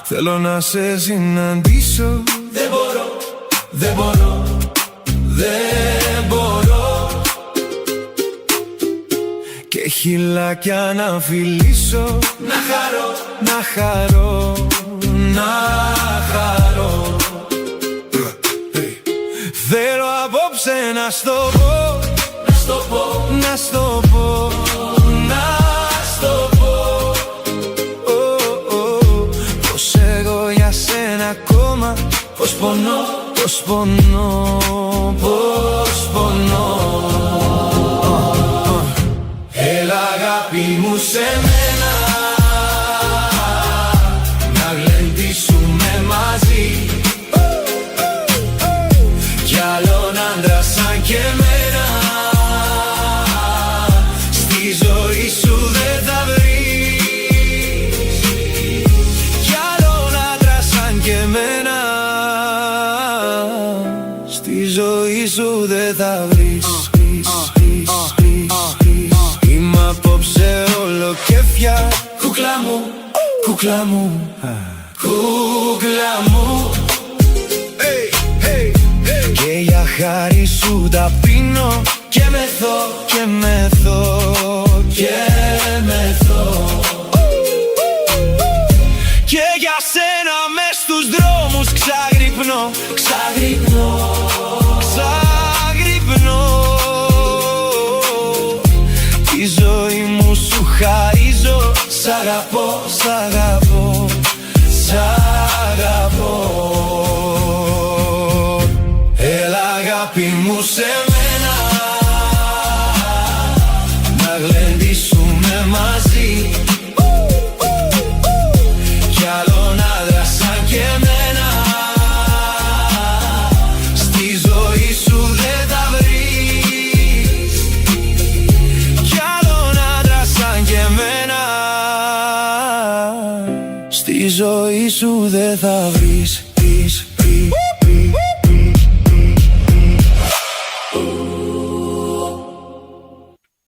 Θέλω να σε συναντήσω. Δεν μπορώ, δεν μπορώ, δεν μπορώ. Και χειλάκια να φιλήσω. Να χαρώ, να χαρώ, να χαρώ. Θέλω απόψε να στο πω, να στο πω, να στο πω, να στο πω. Πως εγώ για σένα ακόμα, πως πονώ, πως πονώ, πως πονώ. Έλα αγάπη μου σε μένα, να γλεντήσουμε μαζί. Κι άλλον άντρα σαν και εμένα στη ζωή σου δεν θα βρεις. Κι άλλον άντρα σαν και εμένα στη ζωή σου δεν θα βρεις. Είμαι απόψε όλο κέφια. Κούκλα μου, κούκλα μου, κούκλα μου. Και για χάρη σου τα πίνω και μεθώ, και μεθώ, και μεθώ. Και για σένα μες στους δρόμους ξαγρυπνώ, ξαγρυπνώ, ξαγρυπνώ. Τη ζωή μου σου χαρίζω, σ' αγαπώ, σ' αγαπώ, σ' αγαπώ. Αγάπη μου σε μένα, να γλεντήσουμε μαζί. Κι άλλον άντρα σαν και εμένα στη ζωή σου δεν θα βρεις. Κι άλλον άντρα σαν και εμένα στη ζωή σου δεν θα βρεις.